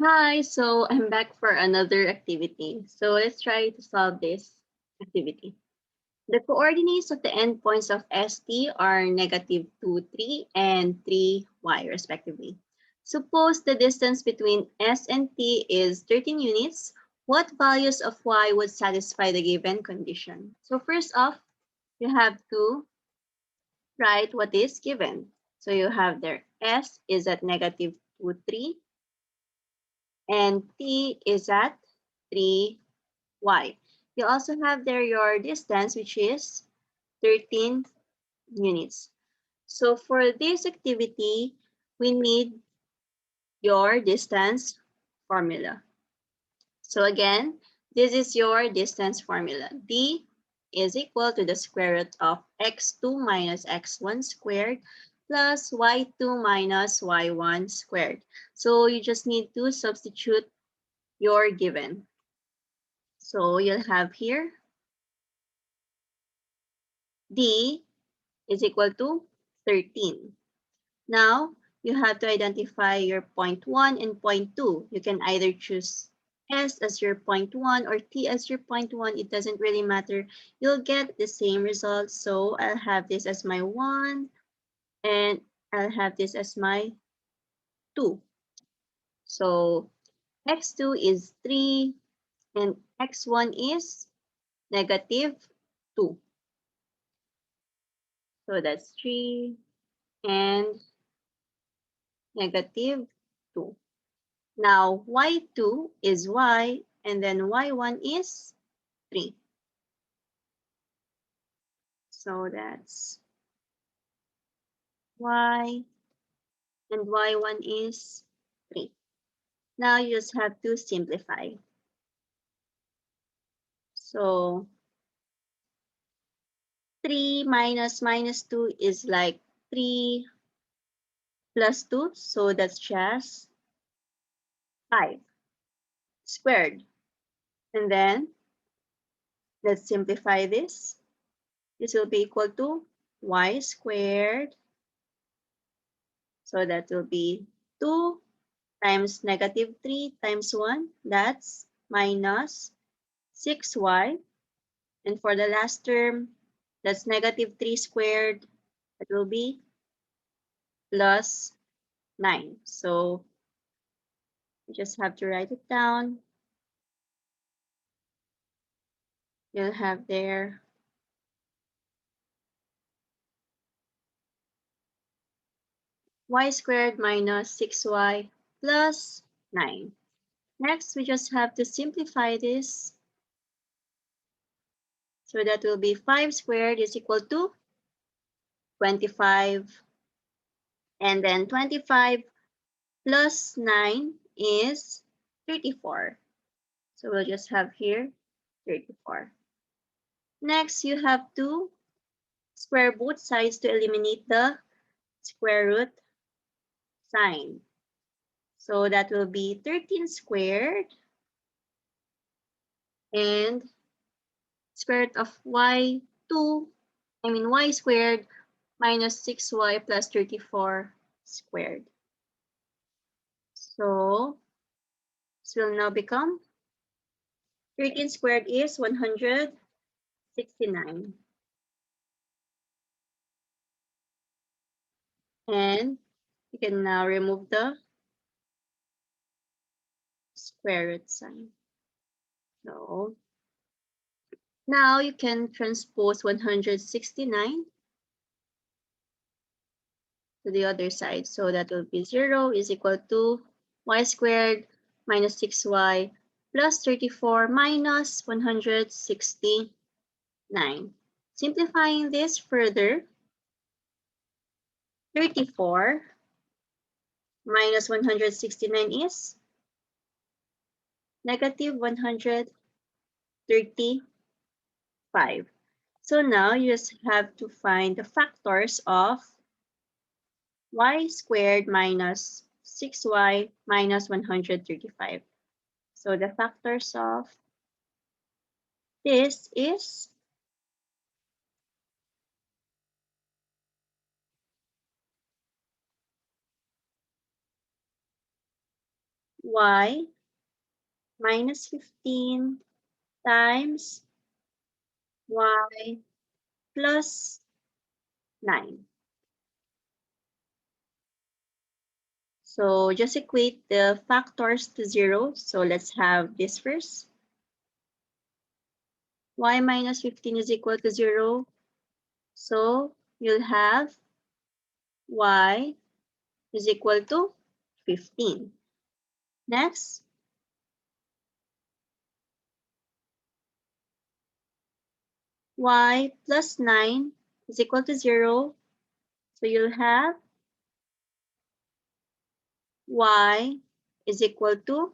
Hi, so I'm back for another activity. So let's try to solve this activity. The coordinates of the endpoints of ST are -2, 3, and 3y respectively. Suppose the distance between S and T is 13 units. What values of y would satisfy the given condition? So first off, you have to write what is given. So you have there S is at -2, 3, and T is at 3y. You also have there your distance, which is 13 units. So for this activity, we need your distance formula. So again, this is your distance formula. D is equal to the square root of x2 minus x1 squared plus y2 minus y1 squared. So you just need to substitute your given. So you'll have here D is equal to 13. Now, you have to identify your point 1 and point 2. You can either choose S as your point 1 or T as your point 1. It doesn't really matter. You'll get the same result. So I'll have this as my 1 and I'll have this as my 2. So x2 is 3 and x1 is -2. So that's 3 and -2. Now, y2 is y, and then y1 is 3. So that's y, and y1 is 3. Now, you just have to simplify. So, 3 minus -2 is like 3 plus 2. So, that's just 5 squared. And then, let's simplify this. This will be equal to y squared. So, that will be 2 times -3 times 1, that's minus 6y. And for the last term, that's -3 squared, that will be plus 9. So you just have to write it down. You'll have there y squared minus 6y plus 9. Next, we just have to simplify this. So that will be 5 squared is equal to 25. And then 25 plus 9 is 34. So we'll just have here 34. Next, you have to square both sides to eliminate the square root sign. So that will be 13 squared and square root of y squared minus 6y plus 34 squared. So this will now become 13 squared is 169. And you can now remove the square root sign. So now you can transpose 169 to the other side. So that will be 0 is equal to y squared minus 6y plus 34 minus 169. Simplifying this further, 34 minus 169 is negative 135. So now you just have to find the factors of y squared minus 6y minus 135. So the factors of this is y minus 15 times y plus 9. So just equate the factors to 0. So let's have this first. Y minus 15 is equal to 0. So you'll have y is equal to 15. Next, y plus 9 is equal to 0. So you'll have y is equal to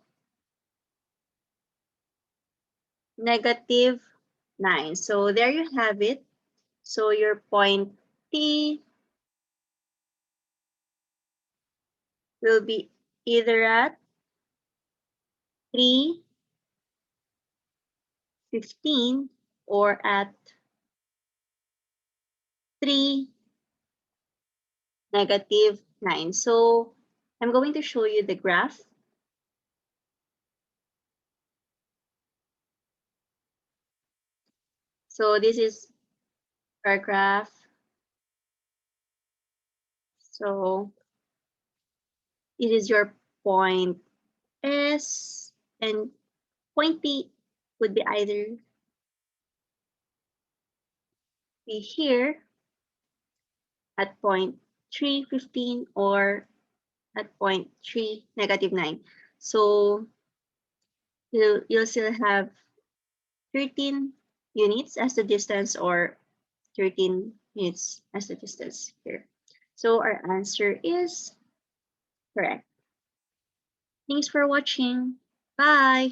negative 9. So there you have it. So your point T will be either at 3, 15 or at 3, negative 9. So I'm going to show you the graph. So this is our graph. So it is your point S, and point P would be either be here at point 3, 15 or at point 3, negative 9. So you'll still have 13 units as the distance or 13 units as the distance here. So our answer is correct. Thanks for watching. Bye.